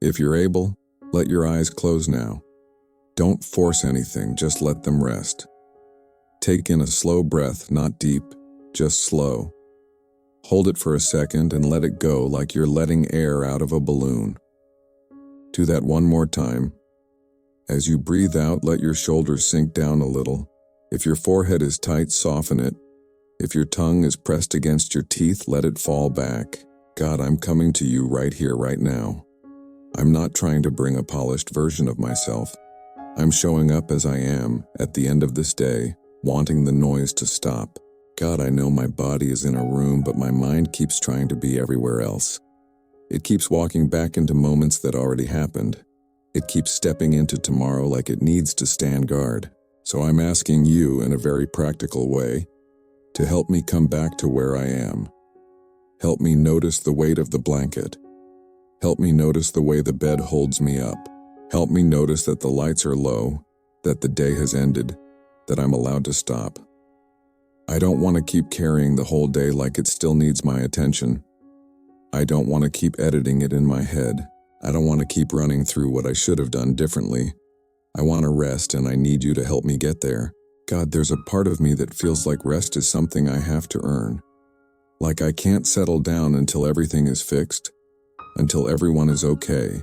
If you're able, let your eyes close now. Don't force anything, just let them rest. Take in a slow breath, not deep, just slow. Hold it for a second and let it go like you're letting air out of a balloon. Do that one more time. As you breathe out, let your shoulders sink down a little. If your forehead is tight, soften it. If your tongue is pressed against your teeth, let it fall back. God, I'm coming to you right here, right now. I'm not trying to bring a polished version of myself. I'm showing up as I am, at the end of this day, wanting the noise to stop. God, I know my body is in a room, but my mind keeps trying to be everywhere else. It keeps walking back into moments that already happened. It keeps stepping into tomorrow like it needs to stand guard. So I'm asking you, in a very practical way, to help me come back to where I am. Help me notice the weight of the blanket. Help me notice the way the bed holds me up. Help me notice that the lights are low, that the day has ended, that I'm allowed to stop. I don't want to keep carrying the whole day like it still needs my attention. I don't want to keep editing it in my head. I don't want to keep running through what I should have done differently. I want to rest, and I need you to help me get there. God, there's a part of me that feels like rest is something I have to earn. Like I can't settle down until everything is fixed, until everyone is okay,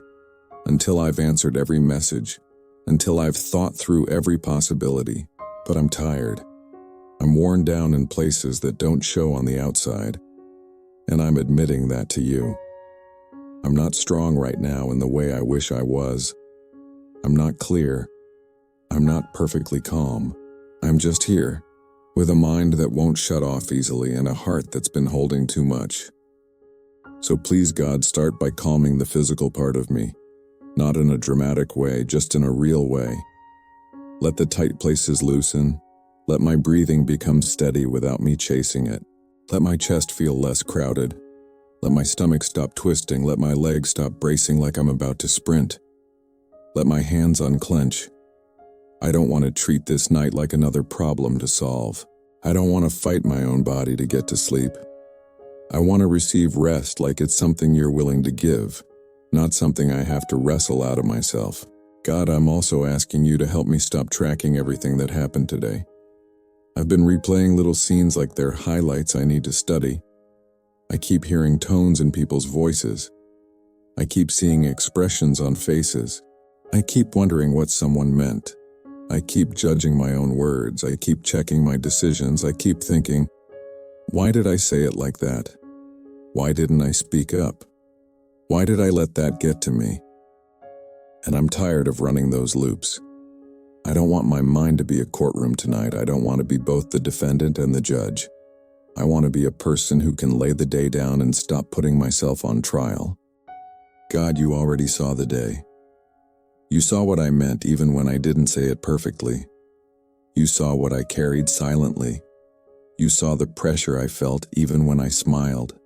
until I've answered every message, until I've thought through every possibility. But I'm tired. I'm worn down in places that don't show on the outside, and I'm admitting that to you. I'm not strong right now in the way I wish I was. I'm not clear. I'm not perfectly calm. I'm just here, with a mind that won't shut off easily and a heart that's been holding too much. So please, God, start by calming the physical part of me, not in a dramatic way, just in a real way. Let the tight places loosen. Let my breathing become steady without me chasing it. Let my chest feel less crowded. Let my stomach stop twisting. Let my legs stop bracing like I'm about to sprint. Let my hands unclench. I don't want to treat this night like another problem to solve. I don't want to fight my own body to get to sleep. I want to receive rest like it's something you're willing to give, not something I have to wrestle out of myself. God, I'm also asking you to help me stop tracking everything that happened today. I've been replaying little scenes like they're highlights I need to study. I keep hearing tones in people's voices. I keep seeing expressions on faces. I keep wondering what someone meant. I keep judging my own words. I keep checking my decisions. I keep thinking, why did I say it like that? Why didn't I speak up? Why did I let that get to me? And I'm tired of running those loops. I don't want my mind to be a courtroom tonight. I don't want to be both the defendant and the judge. I want to be a person who can lay the day down and stop putting myself on trial. God, you already saw the day. You saw what I meant even when I didn't say it perfectly. You saw what I carried silently. You saw the pressure I felt even when I smiled.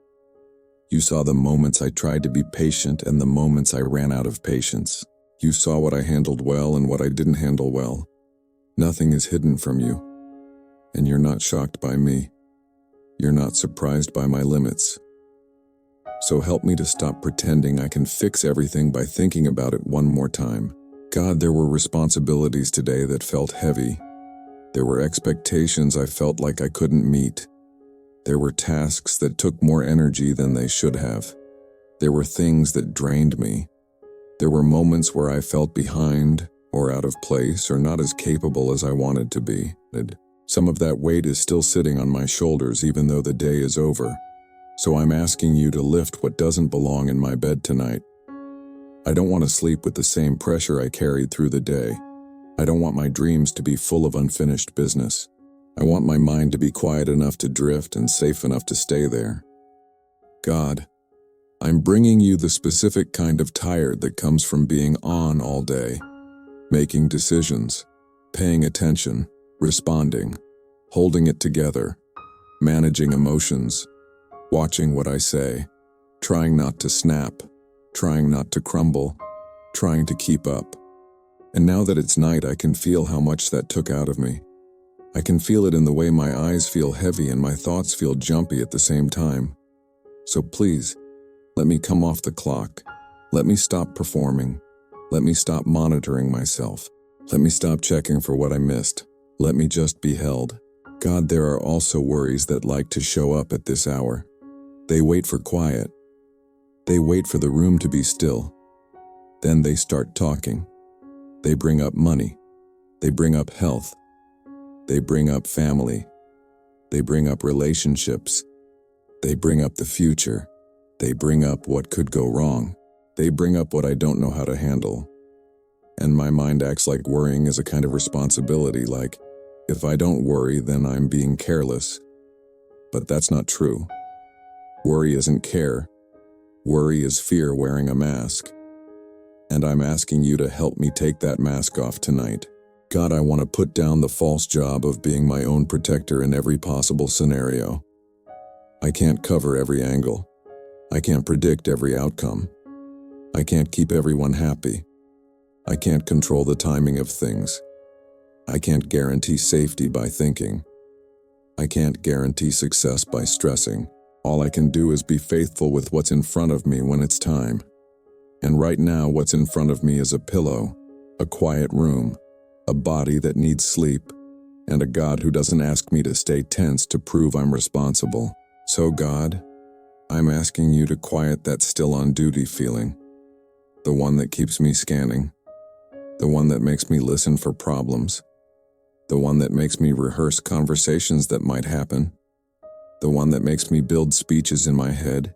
You saw the moments I tried to be patient and the moments I ran out of patience. You saw what I handled well and what I didn't handle well. Nothing is hidden from you. And you're not shocked by me. You're not surprised by my limits. So help me to stop pretending I can fix everything by thinking about it one more time. God, there were responsibilities today that felt heavy. There were expectations I felt like I couldn't meet. There were tasks that took more energy than they should have. There were things that drained me. There were moments where I felt behind, or out of place, or not as capable as I wanted to be. Some of that weight is still sitting on my shoulders even though the day is over. So I'm asking you to lift what doesn't belong in my bed tonight. I don't want to sleep with the same pressure I carried through the day. I don't want my dreams to be full of unfinished business. I want my mind to be quiet enough to drift and safe enough to stay there. God, I'm bringing you the specific kind of tired that comes from being on all day, making decisions, paying attention, responding, holding it together, managing emotions, watching what I say, trying not to snap, trying not to crumble, trying to keep up. And now that it's night, I can feel how much that took out of me. I can feel it in the way my eyes feel heavy and my thoughts feel jumpy at the same time. So please, let me come off the clock. Let me stop performing. Let me stop monitoring myself. Let me stop checking for what I missed. Let me just be held. God, there are also worries that like to show up at this hour. They wait for quiet. They wait for the room to be still. Then they start talking. They bring up money. They bring up health. They bring up family. They bring up relationships. They bring up the future. They bring up what could go wrong. They bring up what I don't know how to handle. And my mind acts like worrying is a kind of responsibility, like, if I don't worry, then I'm being careless. But that's not true. Worry isn't care. Worry is fear wearing a mask. And I'm asking you to help me take that mask off tonight. God, I want to put down the false job of being my own protector in every possible scenario. I can't cover every angle. I can't predict every outcome. I can't keep everyone happy. I can't control the timing of things. I can't guarantee safety by thinking. I can't guarantee success by stressing. All I can do is be faithful with what's in front of me when it's time. And right now, what's in front of me is a pillow, a quiet room, a body that needs sleep, and a God who doesn't ask me to stay tense to prove I'm responsible. So God, I'm asking you to quiet that still on duty feeling, the one that keeps me scanning, the one that makes me listen for problems, the one that makes me rehearse conversations that might happen, the one that makes me build speeches in my head,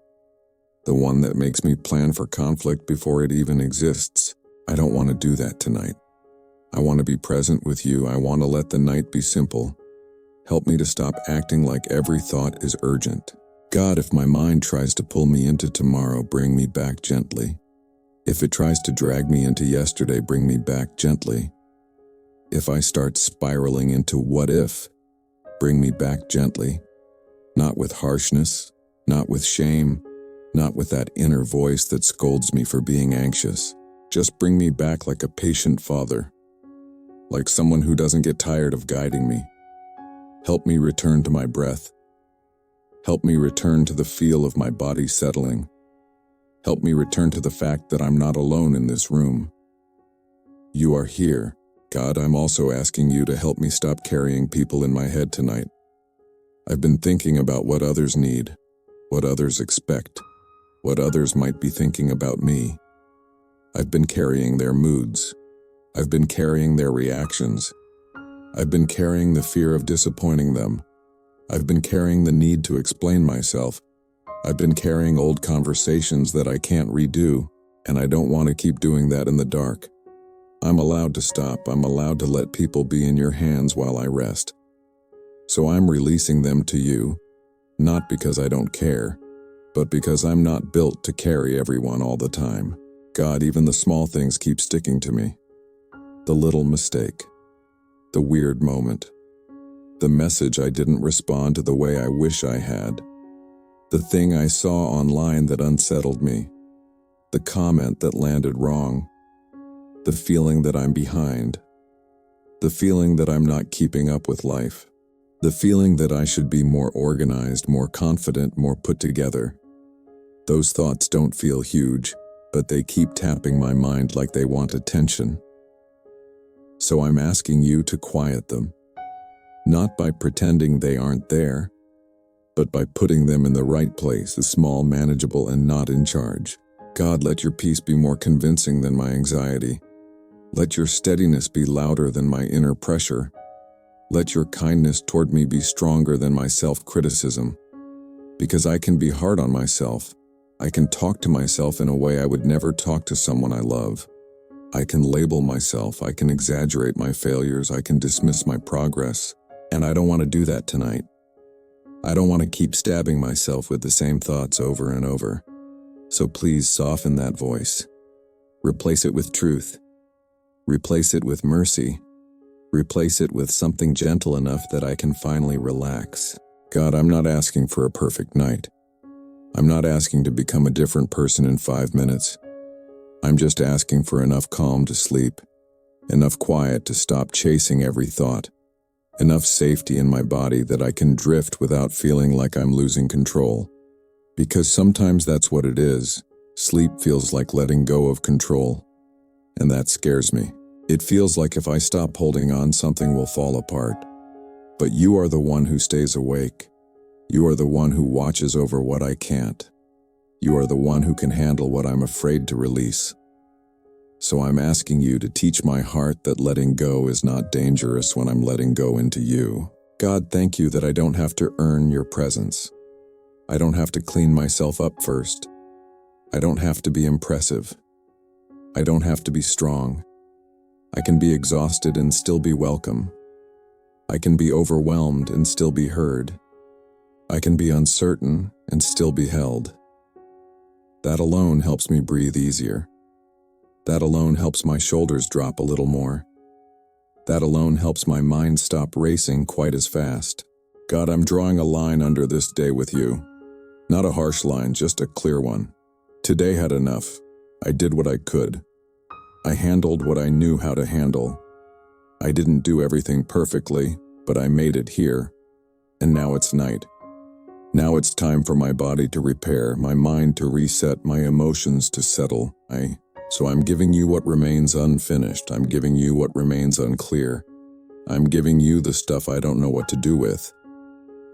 the one that makes me plan for conflict before it even exists. I don't want to do that tonight. I want to be present with you. I want to let the night be simple. Help me to stop acting like every thought is urgent. God, if my mind tries to pull me into tomorrow, bring me back gently. If it tries to drag me into yesterday, bring me back gently. If I start spiraling into what if, bring me back gently. Not with harshness, not with shame, not with that inner voice that scolds me for being anxious. Just bring me back like a patient father, like someone who doesn't get tired of guiding me. Help me return to my breath. Help me return to the feel of my body settling. Help me return to the fact that I'm not alone in this room. You are here. God, I'm also asking you to help me stop carrying people in my head tonight. I've been thinking about what others need, what others expect, what others might be thinking about me. I've been carrying their moods. I've been carrying their reactions. I've been carrying the fear of disappointing them. I've been carrying the need to explain myself. I've been carrying old conversations that I can't redo, and I don't want to keep doing that in the dark. I'm allowed to stop. I'm allowed to let people be in your hands while I rest. So I'm releasing them to you, not because I don't care, but because I'm not built to carry everyone all the time. God, even the small things keep sticking to me. The little mistake, the weird moment, the message I didn't respond to the way I wish I had, the thing I saw online that unsettled me, the comment that landed wrong, the feeling that I'm behind, the feeling that I'm not keeping up with life, the feeling that I should be more organized, more confident, more put together. Those thoughts don't feel huge, but they keep tapping my mind like they want attention. So I'm asking you to quiet them, not by pretending they aren't there, but by putting them in the right place, small, manageable, and not in charge. God, let your peace be more convincing than my anxiety. Let your steadiness be louder than my inner pressure. Let your kindness toward me be stronger than my self-criticism. Because I can be hard on myself. I can talk to myself in a way I would never talk to someone I love. I can label myself, I can exaggerate my failures, I can dismiss my progress. And I don't want to do that tonight. I don't want to keep stabbing myself with the same thoughts over and over. So please soften that voice. Replace it with truth. Replace it with mercy. Replace it with something gentle enough that I can finally relax. God, I'm not asking for a perfect night. I'm not asking to become a different person in 5 minutes. I'm just asking for enough calm to sleep, enough quiet to stop chasing every thought, enough safety in my body that I can drift without feeling like I'm losing control. Because sometimes that's what it is. Sleep feels like letting go of control, and that scares me. It feels like if I stop holding on, something will fall apart. But you are the one who stays awake. You are the one who watches over what I can't. You are the one who can handle what I'm afraid to release. So I'm asking you to teach my heart that letting go is not dangerous when I'm letting go into you. God, thank you that I don't have to earn your presence. I don't have to clean myself up first. I don't have to be impressive. I don't have to be strong. I can be exhausted and still be welcome. I can be overwhelmed and still be heard. I can be uncertain and still be held. That alone helps me breathe easier. That alone helps my shoulders drop a little more. That alone helps my mind stop racing quite as fast. God, I'm drawing a line under this day with you. Not a harsh line, just a clear one. Today had enough. I did what I could. I handled what I knew how to handle. I didn't do everything perfectly, but I made it here. And now it's night. Now it's time for my body to repair, my mind to reset, my emotions to settle. So I'm giving you what remains unfinished. I'm giving you what remains unclear. I'm giving you the stuff I don't know what to do with.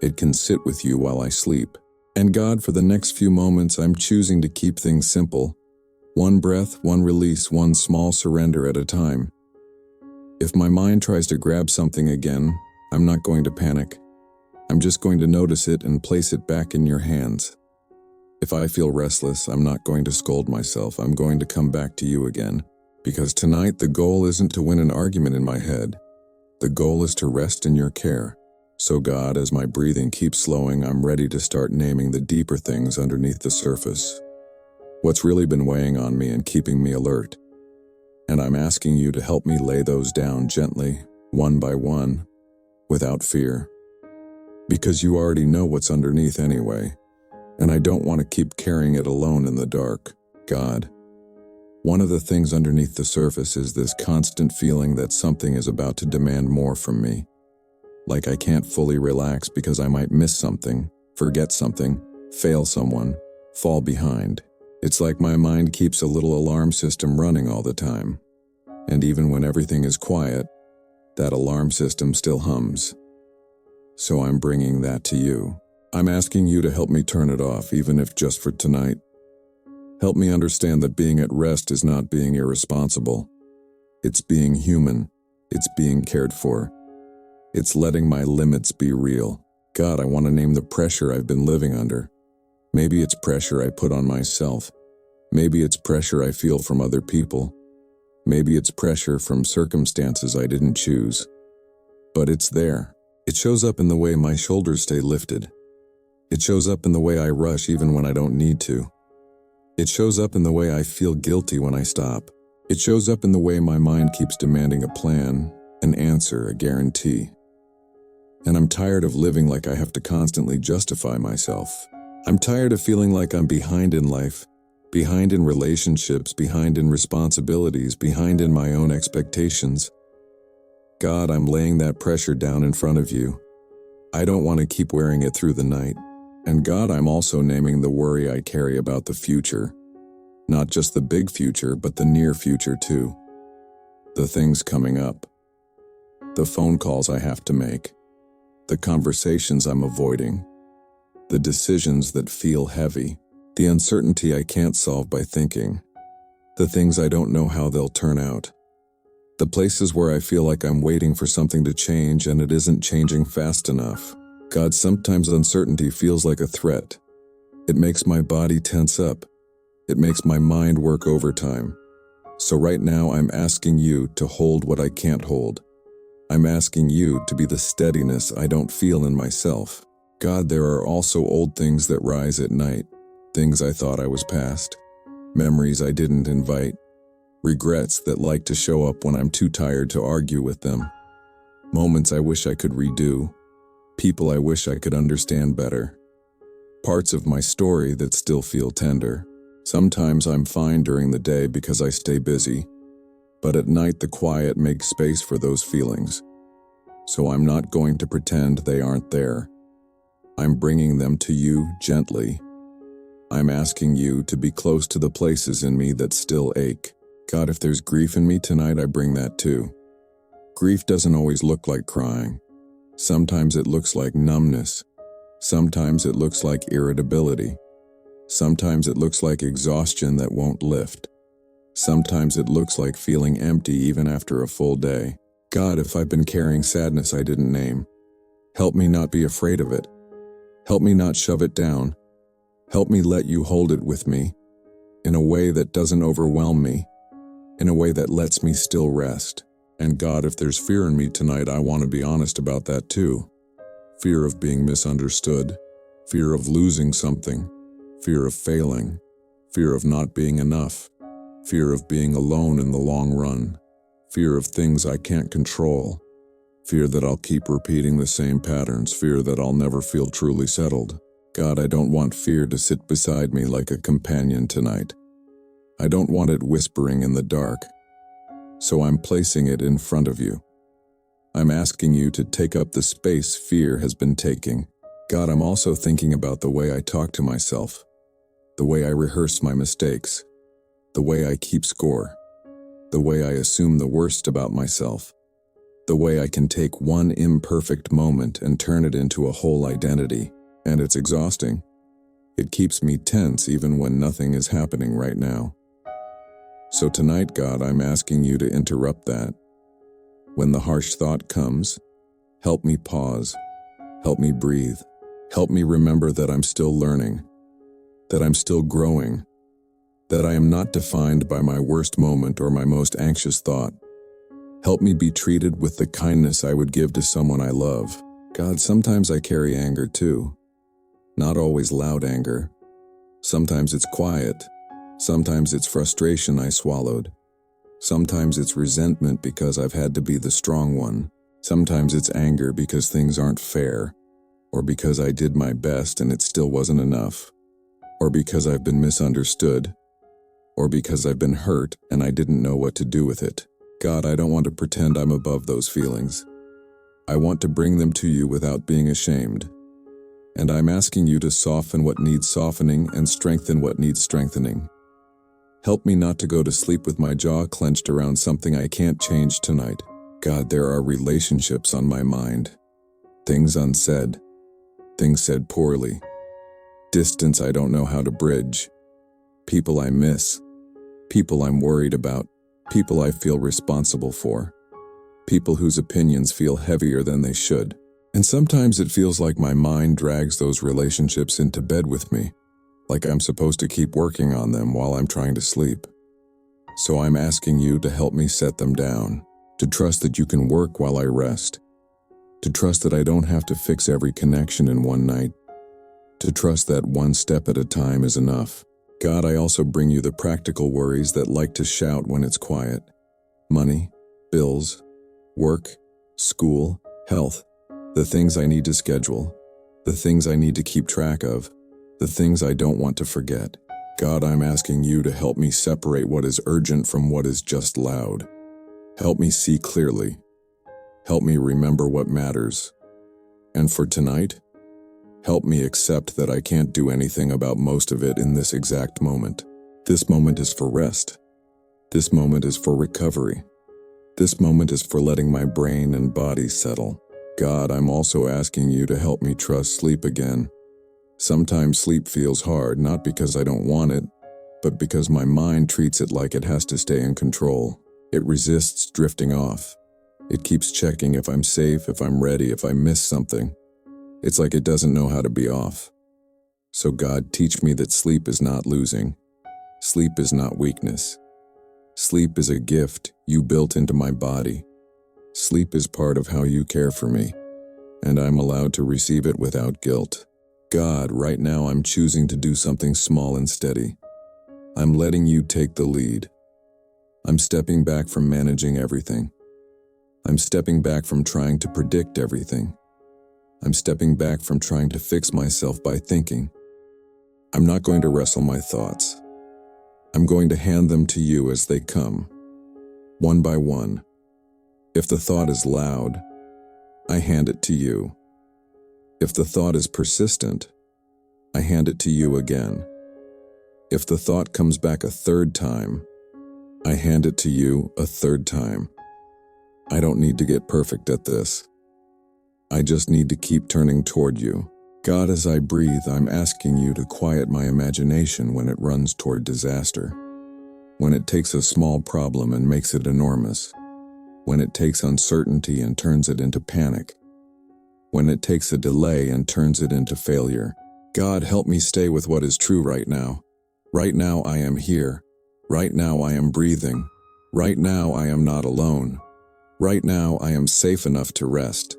It can sit with you while I sleep. And God, for the next few moments, I'm choosing to keep things simple. One breath, one release, one small surrender at a time. If my mind tries to grab something again, I'm not going to panic. I'm just going to notice it and place it back in your hands. If I feel restless, I'm not going to scold myself. I'm going to come back to you again. Because tonight, the goal isn't to win an argument in my head. The goal is to rest in your care. So God, as my breathing keeps slowing, I'm ready to start naming the deeper things underneath the surface. What's really been weighing on me and keeping me alert. And I'm asking you to help me lay those down gently, one by one, without fear. Because you already know what's underneath anyway. And I don't want to keep carrying it alone in the dark. God. One of the things underneath the surface is this constant feeling that something is about to demand more from me. Like I can't fully relax because I might miss something, forget something, fail someone, fall behind. It's like my mind keeps a little alarm system running all the time. And even when everything is quiet, that alarm system still hums. So I'm bringing that to you. I'm asking you to help me turn it off, even if just for tonight. Help me understand that being at rest is not being irresponsible. It's being human. It's being cared for. It's letting my limits be real. God, I want to name the pressure I've been living under. Maybe it's pressure I put on myself. Maybe it's pressure I feel from other people. Maybe it's pressure from circumstances I didn't choose. But it's there. It shows up in the way my shoulders stay lifted. It shows up in the way I rush even when I don't need to. It shows up in the way I feel guilty when I stop. It shows up in the way my mind keeps demanding a plan, an answer, a guarantee. And I'm tired of living like I have to constantly justify myself. I'm tired of feeling like I'm behind in life, behind in relationships, behind in responsibilities, behind in my own expectations. God, I'm laying that pressure down in front of you. I don't want to keep wearing it through the night. And God, I'm also naming the worry I carry about the future. Not just the big future, but the near future too. The things coming up. The phone calls I have to make. The conversations I'm avoiding. The decisions that feel heavy. The uncertainty I can't solve by thinking. The things I don't know how they'll turn out. The places where I feel like I'm waiting for something to change and it isn't changing fast enough. God, sometimes uncertainty feels like a threat. It makes my body tense up. It makes my mind work overtime. So right now I'm asking you to hold what I can't hold. I'm asking you to be the steadiness I don't feel in myself. God, there are also old things that rise at night. Things I thought I was past. Memories I didn't invite. Regrets that like to show up when I'm too tired to argue with them. Moments I wish I could redo. People I wish I could understand better. Parts of my story that still feel tender. Sometimes I'm fine during the day because I stay busy, but at night the quiet makes space for those feelings. So I'm not going to pretend they aren't there. I'm bringing them to you gently. I'm asking you to be close to the places in me that still ache. God, if there's grief in me tonight, I bring that too. Grief doesn't always look like crying. Sometimes it looks like numbness. Sometimes it looks like irritability. Sometimes it looks like exhaustion that won't lift. Sometimes it looks like feeling empty even after a full day. God, if I've been carrying sadness I didn't name, help me not be afraid of it. Help me not shove it down. Help me let you hold it with me, in a way that doesn't overwhelm me, in a way that lets me still rest. And God, if there's fear in me tonight, I want to be honest about that too. Fear of being misunderstood, fear of losing something, fear of failing, fear of not being enough, fear of being alone in the long run, fear of things I can't control, fear that I'll keep repeating the same patterns, fear that I'll never feel truly settled. God, I don't want fear to sit beside me like a companion tonight. I don't want it whispering in the dark. So I'm placing it in front of you. I'm asking you to take up the space fear has been taking. God, I'm also thinking about the way I talk to myself, the way I rehearse my mistakes, the way I keep score, the way I assume the worst about myself, the way I can take one imperfect moment and turn it into a whole identity. And it's exhausting. It keeps me tense even when nothing is happening right now. So tonight, God, I'm asking you to interrupt that. When the harsh thought comes, help me pause, help me breathe, help me remember that I'm still learning, that I'm still growing, that I am not defined by my worst moment or my most anxious thought. Help me be treated with the kindness I would give to someone I love. God, sometimes I carry anger too. Not always loud anger. Sometimes it's quiet. Sometimes it's frustration I swallowed. Sometimes it's resentment because I've had to be the strong one. Sometimes it's anger because things aren't fair, or because I did my best and it still wasn't enough, or because I've been misunderstood, or because I've been hurt and I didn't know what to do with it. God, I don't want to pretend I'm above those feelings. I want to bring them to you without being ashamed. And I'm asking you to soften what needs softening and strengthen what needs strengthening. Help me not to go to sleep with my jaw clenched around something I can't change tonight. God, there are relationships on my mind. Things unsaid. Things said poorly. Distance I don't know how to bridge. People I miss. People I'm worried about. People I feel responsible for. People whose opinions feel heavier than they should. And sometimes it feels like my mind drags those relationships into bed with me, like I'm supposed to keep working on them while I'm trying to sleep. So I'm asking you to help me set them down, to trust that you can work while I rest, to trust that I don't have to fix every connection in one night, to trust that one step at a time is enough. God, I also bring you the practical worries that like to shout when it's quiet. Money, bills, work, school, health. The things I need to schedule, the things I need to keep track of, the things I don't want to forget. God, I'm asking you to help me separate what is urgent from what is just loud. Help me see clearly. Help me remember what matters. And for tonight, help me accept that I can't do anything about most of it in this exact moment. This moment is for rest. This moment is for recovery. This moment is for letting my brain and body settle. God, I'm also asking you to help me trust sleep again. Sometimes sleep feels hard, not because I don't want it, but because my mind treats it like it has to stay in control. It resists drifting off. It keeps checking if I'm safe, if I'm ready, if I miss something. It's like it doesn't know how to be off. So God, teach me that sleep is not losing. Sleep is not weakness. Sleep is a gift you built into my body. Sleep is part of how you care for me, and I'm allowed to receive it without guilt. God, right now I'm choosing to do something small and steady. I'm letting you take the lead. I'm stepping back from managing everything. I'm stepping back from trying to predict everything. I'm stepping back from trying to fix myself by thinking. I'm not going to wrestle my thoughts. I'm going to hand them to you as they come, one by one. If the thought is loud, I hand it to you. If the thought is persistent, I hand it to you again. If the thought comes back a third time, I hand it to you a third time. I don't need to get perfect at this. I just need to keep turning toward you. God, as I breathe, I'm asking you to quiet my imagination when it runs toward disaster. When it takes a small problem and makes it enormous. When it takes uncertainty and turns it into panic. When it takes a delay and turns it into failure. God, help me stay with what is true right now. Right now I am here. Right now I am breathing. Right now I am not alone. Right now I am safe enough to rest.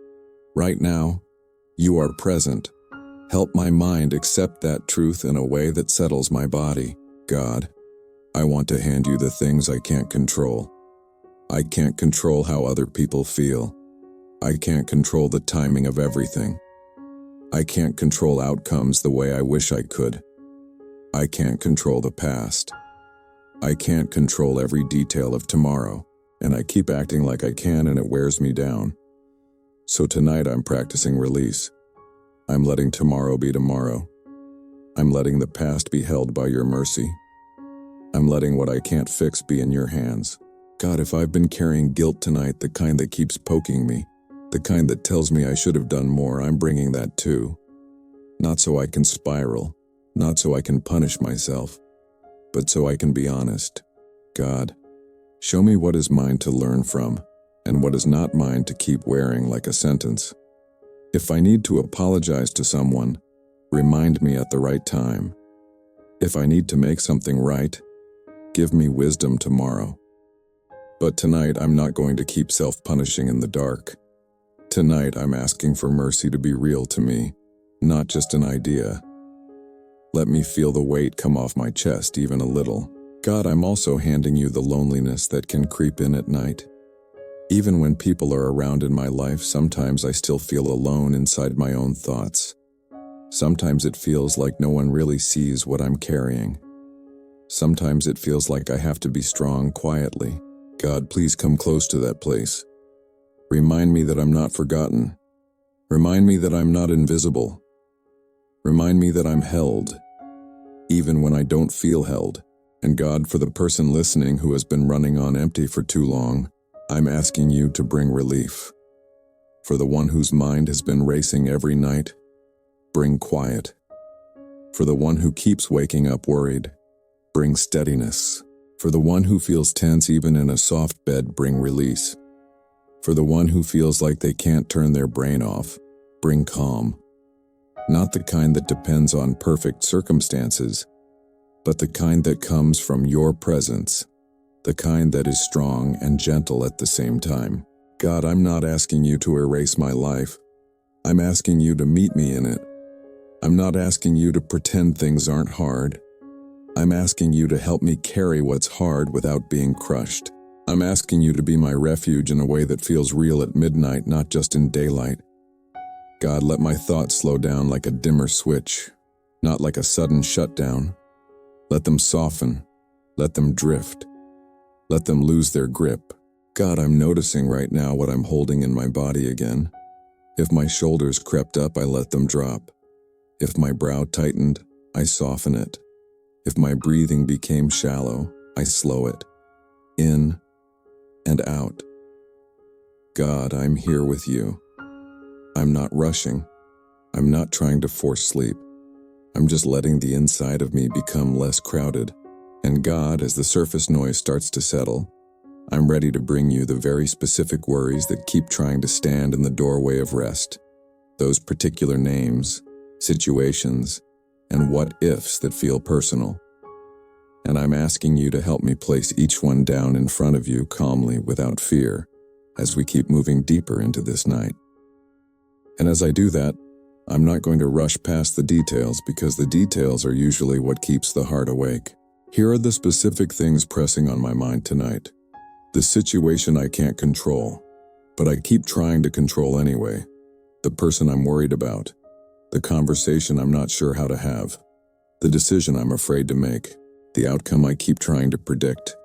Right now, you are present. Help my mind accept that truth in a way that settles my body. God, I want to hand you the things I can't control. I can't control how other people feel. I can't control the timing of everything. I can't control outcomes the way I wish I could. I can't control the past. I can't control every detail of tomorrow, and I keep acting like I can, and it wears me down. So tonight I'm practicing release. I'm letting tomorrow be tomorrow. I'm letting the past be held by your mercy. I'm letting what I can't fix be in your hands. God, if I've been carrying guilt tonight, the kind that keeps poking me, the kind that tells me I should have done more, I'm bringing that too. Not so I can spiral, not so I can punish myself, but so I can be honest. God, show me what is mine to learn from, and what is not mine to keep wearing like a sentence. If I need to apologize to someone, remind me at the right time. If I need to make something right, give me wisdom tomorrow. But tonight I'm not going to keep self-punishing in the dark. Tonight I'm asking for mercy to be real to me, not just an idea. Let me feel the weight come off my chest even a little. God, I'm also handing you the loneliness that can creep in at night. Even when people are around in my life, sometimes I still feel alone inside my own thoughts. Sometimes it feels like no one really sees what I'm carrying. Sometimes it feels like I have to be strong quietly. God, please come close to that place. Remind me that I'm not forgotten. Remind me that I'm not invisible. Remind me that I'm held, even when I don't feel held. And God, for the person listening who has been running on empty for too long, I'm asking you to bring relief. For the one whose mind has been racing every night, bring quiet. For the one who keeps waking up worried, bring steadiness. For the one who feels tense even in a soft bed, bring release. For the one who feels like they can't turn their brain off, bring calm. Not the kind that depends on perfect circumstances, but the kind that comes from your presence. The kind that is strong and gentle at the same time. God, I'm not asking you to erase my life. I'm asking you to meet me in it. I'm not asking you to pretend things aren't hard. I'm asking you to help me carry what's hard without being crushed. I'm asking you to be my refuge in a way that feels real at midnight, not just in daylight. God, let my thoughts slow down like a dimmer switch, not like a sudden shutdown. Let them soften. Let them drift. Let them lose their grip. God, I'm noticing right now what I'm holding in my body again. If my shoulders crept up, I let them drop. If my brow tightened, I soften it. If my breathing became shallow, I slow it. In and out. God, I'm here with you. I'm not rushing. I'm not trying to force sleep. I'm just letting the inside of me become less crowded. And God, as the surface noise starts to settle, I'm ready to bring you the very specific worries that keep trying to stand in the doorway of rest. Those particular names, situations, and what-ifs that feel personal. And I'm asking you to help me place each one down in front of you calmly without fear as we keep moving deeper into this night. And as I do that, I'm not going to rush past the details because the details are usually what keeps the heart awake. Here are the specific things pressing on my mind tonight. The situation I can't control, but I keep trying to control anyway. The person I'm worried about. The conversation I'm not sure how to have. The decision I'm afraid to make. The outcome I keep trying to predict.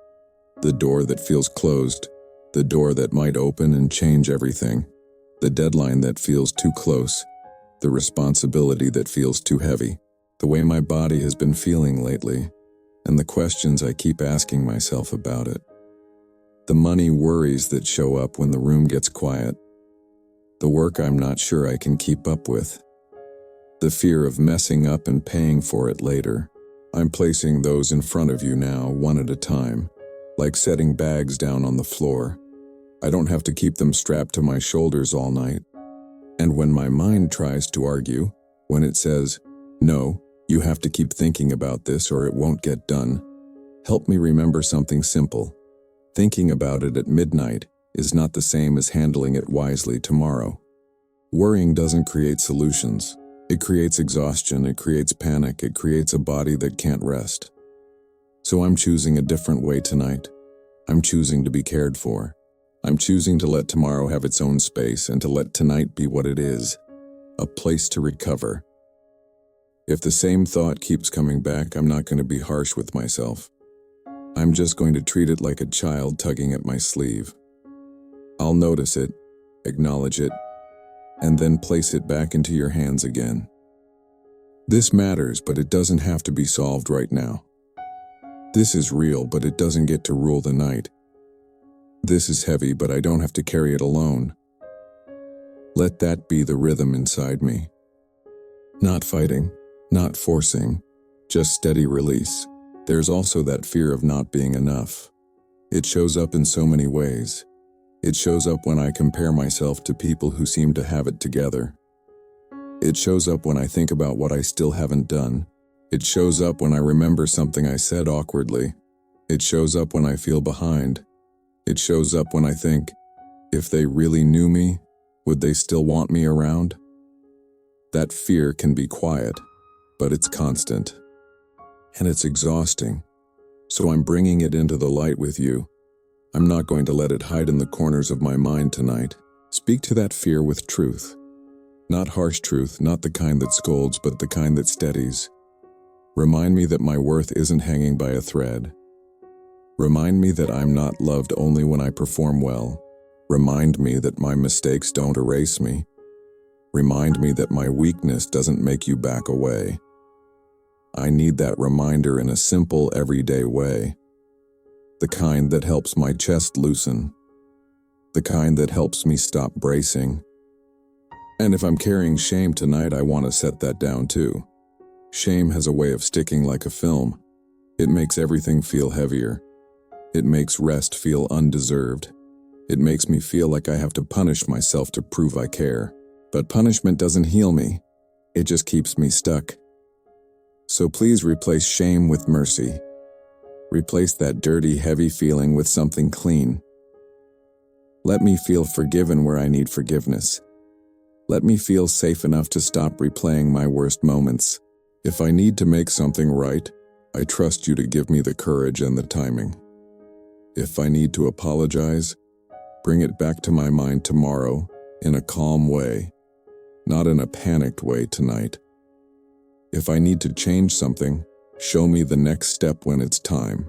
The door that feels closed. The door that might open and change everything. The deadline that feels too close. The responsibility that feels too heavy. The way my body has been feeling lately. and the questions I keep asking myself about it. The money worries that show up when the room gets quiet. The work I'm not sure I can keep up with. The fear of messing up and paying for it later. I'm placing those in front of you now, one at a time, like setting bags down on the floor. I don't have to keep them strapped to my shoulders all night. And when my mind tries to argue, when it says, "No, you have to keep thinking about this or it won't get done," help me remember something simple. Thinking about it at midnight is not the same as handling it wisely tomorrow. Worrying doesn't create solutions. It creates exhaustion, it creates panic, it creates a body that can't rest. So I'm choosing a different way tonight. I'm choosing to be cared for. I'm choosing to let tomorrow have its own space and to let tonight be what it is, a place to recover. If the same thought keeps coming back, I'm not going to be harsh with myself. I'm just going to treat it like a child tugging at my sleeve. I'll notice it, acknowledge it, and then place it back into your hands again. This matters, but it doesn't have to be solved right now. This is real, but it doesn't get to rule the night. This is heavy, but I don't have to carry it alone. Let that be the rhythm inside me. Not fighting, not forcing, just steady release. There's also that fear of not being enough. It shows up in so many ways. It shows up when I compare myself to people who seem to have it together. It shows up when I think about what I still haven't done. It shows up when I remember something I said awkwardly. It shows up when I feel behind. It shows up when I think, if they really knew me, would they still want me around? That fear can be quiet, but it's constant. And it's exhausting. So I'm bringing it into the light with you. I'm not going to let it hide in the corners of my mind tonight. Speak to that fear with truth. Not harsh truth, not the kind that scolds, but the kind that steadies. Remind me that my worth isn't hanging by a thread. Remind me that I'm not loved only when I perform well. Remind me that my mistakes don't erase me. Remind me that my weakness doesn't make you back away. I need that reminder in a simple, everyday way. The kind that helps my chest loosen. The kind that helps me stop bracing. And if I'm carrying shame tonight, I want to set that down too. Shame has a way of sticking like a film. It makes everything feel heavier. It makes rest feel undeserved. It makes me feel like I have to punish myself to prove I care. But punishment doesn't heal me. It just keeps me stuck. So please replace shame with mercy. Replace that dirty, heavy feeling with something clean. Let me feel forgiven where I need forgiveness. Let me feel safe enough to stop replaying my worst moments. If I need to make something right, I trust you to give me the courage and the timing. If I need to apologize, bring it back to my mind tomorrow in a calm way, not in a panicked way tonight. If I need to change something, show me the next step when it's time.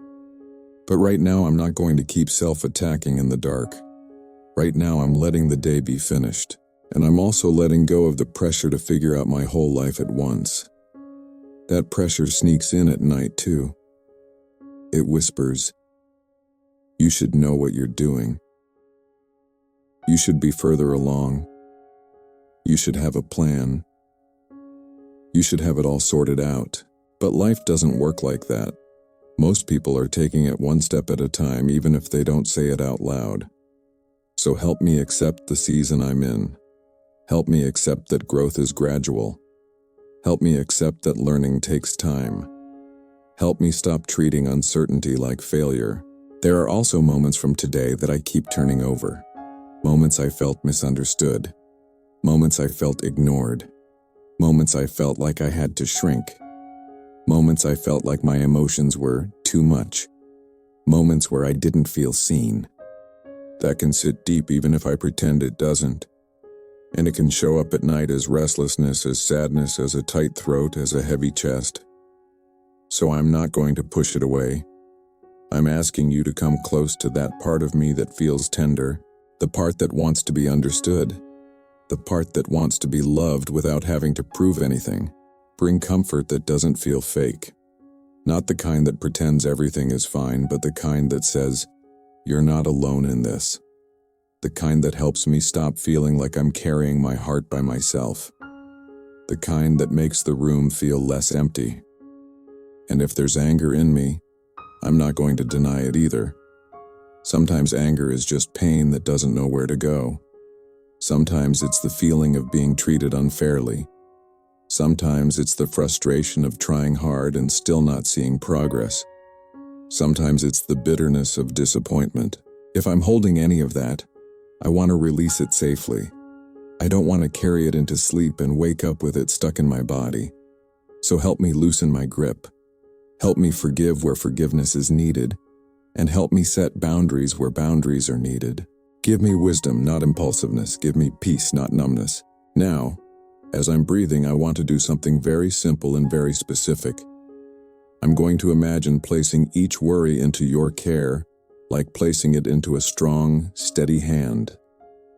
But right now, I'm not going to keep self-attacking in the dark. Right now, I'm letting the day be finished. And I'm also letting go of the pressure to figure out my whole life at once. That pressure sneaks in at night too. It whispers, "You should know what you're doing. You should be further along. You should have a plan. You should have it all sorted out." But life doesn't work like that. Most people are taking it one step at a time, even if they don't say it out loud. So help me accept the season I'm in. Help me accept that growth is gradual. Help me accept that learning takes time. Help me stop treating uncertainty like failure. There are also moments from today that I keep turning over. Moments I felt misunderstood. Moments I felt ignored. Moments I felt like I had to shrink. Moments I felt like my emotions were too much. Moments where I didn't feel seen. That can sit deep even if I pretend it doesn't. And it can show up at night as restlessness, as sadness, as a tight throat, as a heavy chest. So I'm not going to push it away. I'm asking you to come close to that part of me that feels tender, the part that wants to be understood, the part that wants to be loved without having to prove anything. Bring comfort that doesn't feel fake. Not the kind that pretends everything is fine, but the kind that says, "You're not alone in this." The kind that helps me stop feeling like I'm carrying my heart by myself. The kind that makes the room feel less empty. And if there's anger in me, I'm not going to deny it either. Sometimes anger is just pain that doesn't know where to go. Sometimes it's the feeling of being treated unfairly. Sometimes it's the frustration of trying hard and still not seeing progress. Sometimes it's the bitterness of disappointment. If I'm holding any of that, I want to release it safely. I don't want to carry it into sleep and wake up with it stuck in my body. So help me loosen my grip. Help me forgive where forgiveness is needed, and help me set boundaries where boundaries are needed. Give me wisdom, not impulsiveness. Give me peace, not numbness. Now, as I'm breathing, I want to do something very simple and very specific. I'm going to imagine placing each worry into your care, like placing it into a strong, steady hand.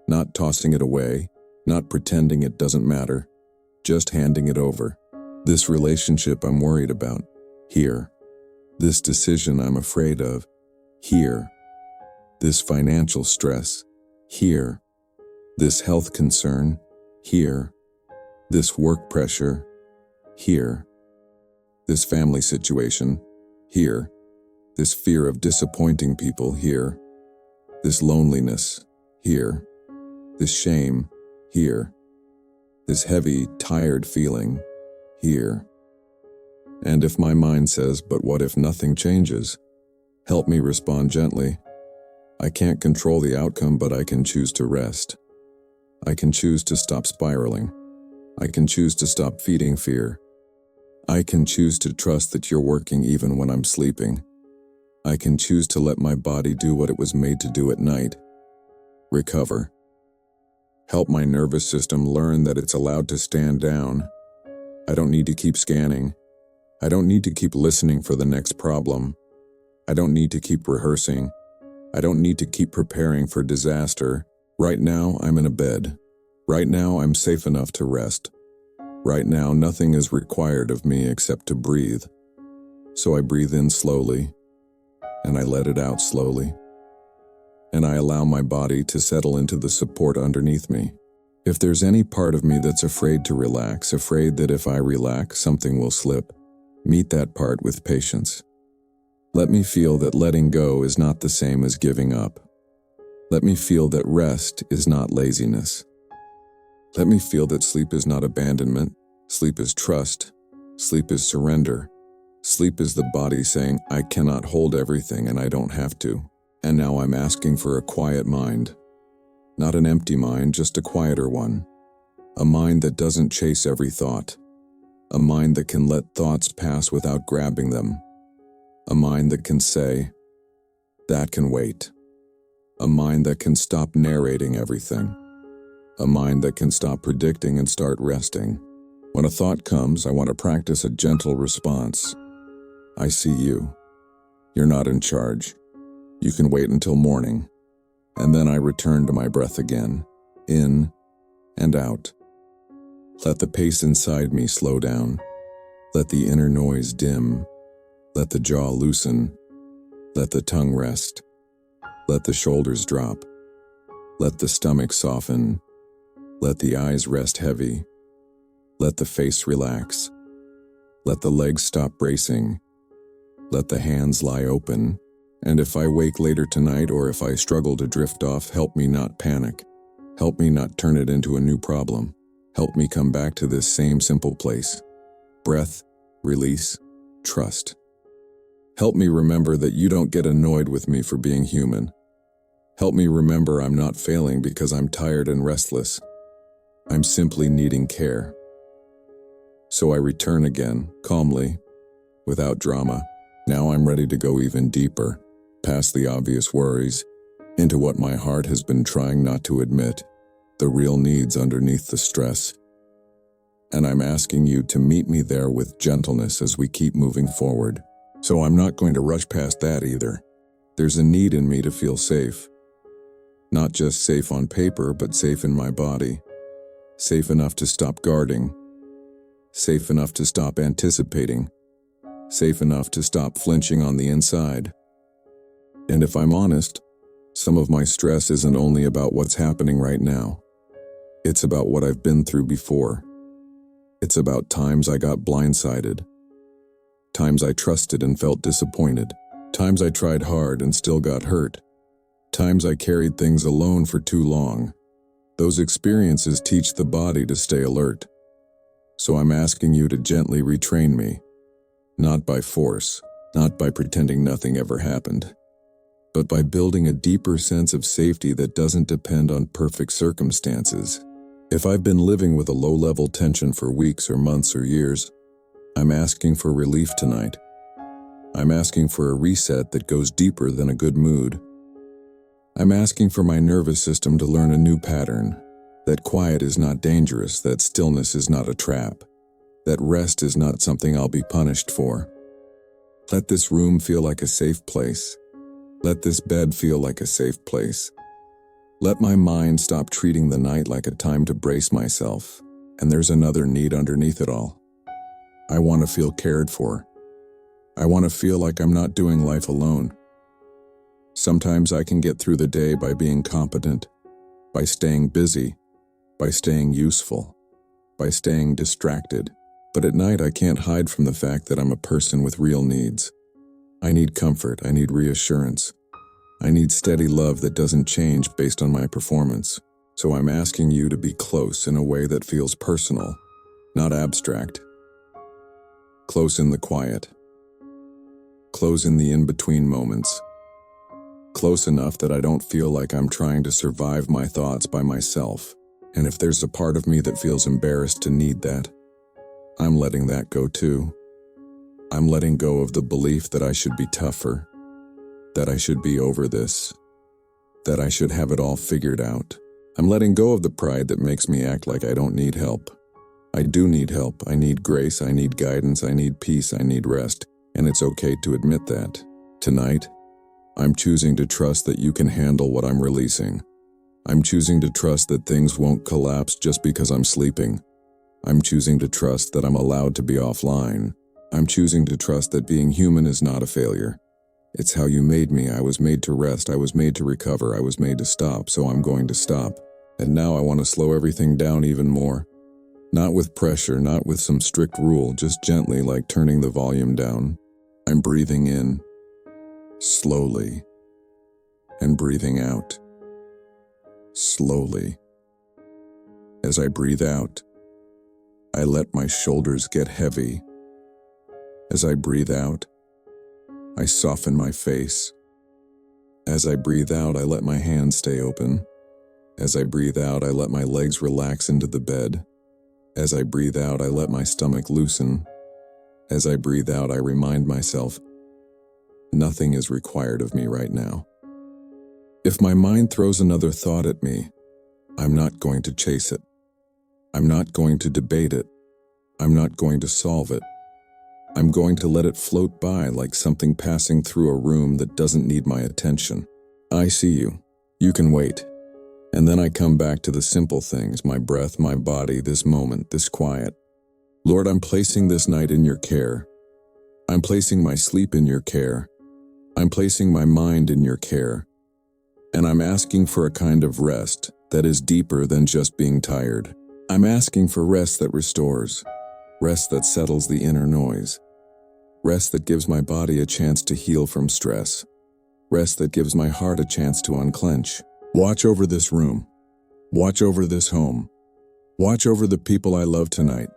Not tossing it away, not pretending it doesn't matter, just handing it over. This relationship I'm worried about, here. This decision I'm afraid of, here. This financial stress, here. This health concern, here. This work pressure, here. This family situation, here. This fear of disappointing people, here. This loneliness, here. This shame, here. This heavy, tired feeling, here. And if my mind says, "But what if nothing changes?" help me respond gently. I can't control the outcome, but I can choose to rest. I can choose to stop spiraling. I can choose to stop feeding fear. I can choose to trust that you're working even when I'm sleeping. I can choose to let my body do what it was made to do at night. Recover. Help my nervous system learn that it's allowed to stand down. I don't need to keep scanning. I don't need to keep listening for the next problem. I don't need to keep rehearsing. I don't need to keep preparing for disaster. Right now, I'm in a bed. Right now, I'm safe enough to rest. Right now, nothing is required of me except to breathe. So I breathe in slowly, and I let it out slowly. And I allow my body to settle into the support underneath me. If there's any part of me that's afraid to relax, afraid that if I relax, something will slip, meet that part with patience. Let me feel that letting go is not the same as giving up. Let me feel that rest is not laziness. Let me feel that sleep is not abandonment. Sleep is trust. Sleep is surrender. Sleep is the body saying, "I cannot hold everything and I don't have to." And now I'm asking for a quiet mind. Not an empty mind, just a quieter one. A mind that doesn't chase every thought. A mind that can let thoughts pass without grabbing them. A mind that can say, "That can wait." A mind that can stop narrating everything. A mind that can stop predicting and start resting. When a thought comes, I want to practice a gentle response. I see you. You're not in charge. You can wait until morning. And then I return to my breath again, in and out. Let the pace inside me slow down. Let the inner noise dim. Let the jaw loosen. Let the tongue rest. Let the shoulders drop. Let the stomach soften. Let the eyes rest heavy. Let the face relax. Let the legs stop bracing. Let the hands lie open. And if I wake later tonight or if I struggle to drift off, help me not panic. Help me not turn it into a new problem. Help me come back to this same simple place. Breath, release, trust. Help me remember that you don't get annoyed with me for being human. Help me remember I'm not failing because I'm tired and restless. I'm simply needing care. So I return again, calmly, without drama. Now I'm ready to go even deeper, past the obvious worries, into what my heart has been trying not to admit, the real needs underneath the stress. And I'm asking you to meet me there with gentleness as we keep moving forward. So I'm not going to rush past that either. There's a need in me to feel safe. Not just safe on paper, but safe in my body. Safe enough to stop guarding. Safe enough to stop anticipating. safe enough to stop flinching on the inside. And if I'm honest, some of my stress isn't only about what's happening right now. It's about what I've been through before. It's about times I got blindsided, times I trusted and felt disappointed, times I tried hard and still got hurt, times I carried things alone for too long. Those experiences teach the body to stay alert. So I'm asking you to gently retrain me, not by force, not by pretending nothing ever happened, but by building a deeper sense of safety that doesn't depend on perfect circumstances. If I've been living with a low-level tension for weeks or months or years, I'm asking for relief tonight. I'm asking for a reset that goes deeper than a good mood. I'm asking for my nervous system to learn a new pattern, that quiet is not dangerous, that stillness is not a trap, that rest is not something I'll be punished for. Let this room feel like a safe place. Let this bed feel like a safe place. Let my mind stop treating the night like a time to brace myself, and there's another need underneath it all. I want to feel cared for. I want to feel like I'm not doing life alone. Sometimes I can get through the day by being competent, by staying busy, by staying useful, by staying distracted. But at night I can't hide from the fact that I'm a person with real needs. I need comfort, I need reassurance. I need steady love that doesn't change based on my performance. So I'm asking you to be close in a way that feels personal, not abstract. Close in the quiet. Close in the in-between moments. Close enough that I don't feel like I'm trying to survive my thoughts by myself. And if there's a part of me that feels embarrassed to need that, I'm letting that go too. I'm letting go of the belief that I should be tougher, that I should be over this, that I should have it all figured out. I'm letting go of the pride that makes me act like I don't need help. I do need help. I need grace. I need guidance. I need peace. I need rest. And it's okay to admit that. Tonight, I'm choosing to trust that you can handle what I'm releasing. I'm choosing to trust that things won't collapse just because I'm sleeping. I'm choosing to trust that I'm allowed to be offline. I'm choosing to trust that being human is not a failure. It's how you made me. I was made to rest. I was made to recover. I was made to stop, so I'm going to stop. And now I want to slow everything down even more. Not with pressure, not with some strict rule, just gently, like turning the volume down. I'm breathing in, slowly, and breathing out, slowly. As I breathe out, I let my shoulders get heavy. As I breathe out, I soften my face. As I breathe out, I let my hands stay open. As I breathe out, I let my legs relax into the bed. As I breathe out, I let my stomach loosen. As I breathe out, I remind myself, nothing is required of me right now. If my mind throws another thought at me, I'm not going to chase it. I'm not going to debate it. I'm not going to solve it. I'm going to let it float by like something passing through a room that doesn't need my attention. I see you. You can wait. And then I come back to the simple things, my breath, my body, this moment, this quiet. Lord, I'm placing this night in your care. I'm placing my sleep in your care. I'm placing my mind in your care. And I'm asking for a kind of rest that is deeper than just being tired. I'm asking for rest that restores, rest that settles the inner noise, rest that gives my body a chance to heal from stress, rest that gives my heart a chance to unclench. Watch over this room. Watch over this home. Watch over the people I love tonight.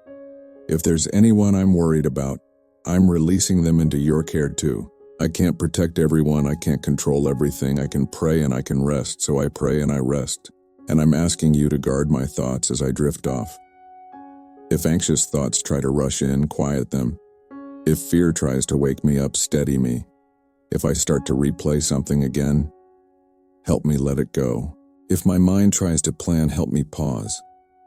If there's anyone I'm worried about, I'm releasing them into your care too. I can't protect everyone. I can't control everything. I can pray and I can rest, so I pray and I rest. And I'm asking you to guard my thoughts as I drift off. If anxious thoughts try to rush in, quiet them. If fear tries to wake me up, steady me. If I start to replay something again, help me let it go. If my mind tries to plan, help me pause.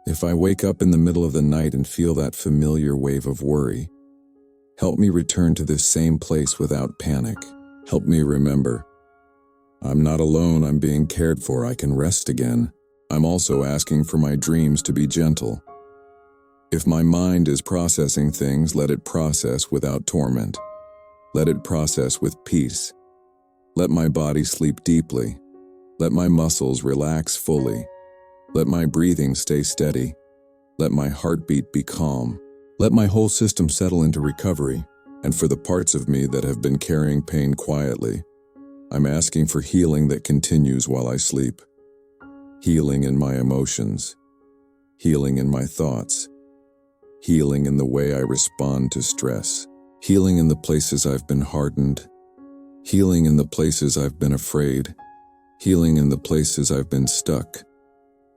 If I wake up in the middle of the night and feel that familiar wave of worry, help me return to this same place without panic. Help me remember, I'm not alone, I'm being cared for, I can rest again. I'm also asking for my dreams to be gentle. If my mind is processing things, let it process without torment. Let it process with peace. Let my body sleep deeply. Let my muscles relax fully. Let my breathing stay steady. Let my heartbeat be calm. Let my whole system settle into recovery. And for the parts of me that have been carrying pain quietly, I'm asking for healing that continues while I sleep. Healing in my emotions. Healing in my thoughts. Healing in the way I respond to stress. Healing in the places I've been hardened. Healing in the places I've been afraid. Healing in the places I've been stuck.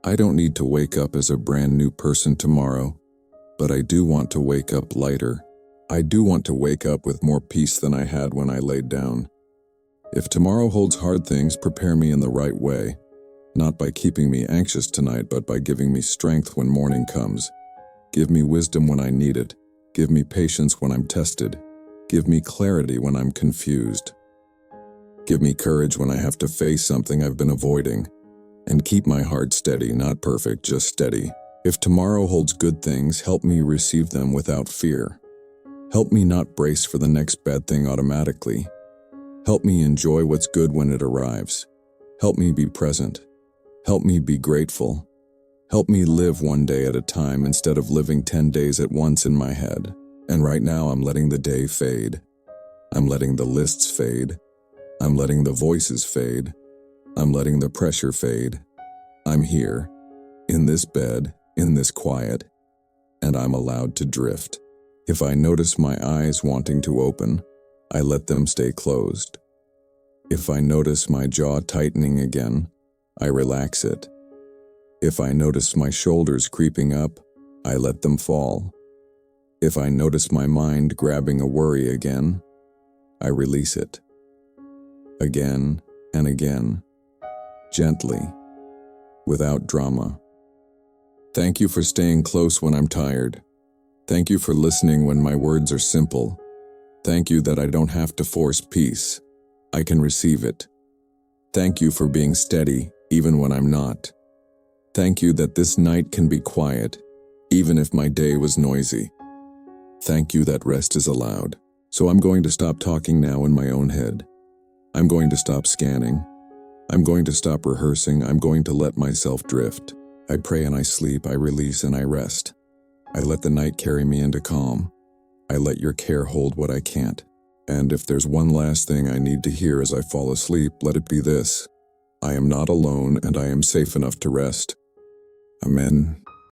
I don't need to wake up as a brand new person tomorrow, but I do want to wake up lighter. I do want to wake up with more peace than I had when I laid down. If tomorrow holds hard things, prepare me in the right way, not by keeping me anxious tonight, but by giving me strength when morning comes. Give me wisdom when I need it. Give me patience when I'm tested. Give me clarity when I'm confused. Give me courage when I have to face something I've been avoiding. And keep my heart steady, not perfect, just steady. If tomorrow holds good things, help me receive them without fear. Help me not brace for the next bad thing automatically. Help me enjoy what's good when it arrives. Help me be present. Help me be grateful. Help me live one day at a time instead of living 10 days at once in my head. And right now I'm letting the day fade. I'm letting the lists fade. I'm letting the voices fade. I'm letting the pressure fade. I'm here, in this bed, in this quiet, and I'm allowed to drift. If I notice my eyes wanting to open, I let them stay closed. If I notice my jaw tightening again, I relax it. If I notice my shoulders creeping up, I let them fall. If I notice my mind grabbing a worry again, I release it. Again and again, gently, without drama. Thank you for staying close when I'm tired. Thank you for listening when my words are simple. Thank you that I don't have to force peace. I can receive it. Thank you for being steady, even when I'm not. Thank you that this night can be quiet, even if my day was noisy. Thank you that rest is allowed. So I'm going to stop talking now in my own head. I'm going to stop scanning. I'm going to stop rehearsing. I'm going to let myself drift. I pray and I sleep. I release and I rest. I let the night carry me into calm. I let your care hold what I can't. And if there's one last thing I need to hear as I fall asleep, let it be this. I am not alone and I am safe enough to rest. Amen.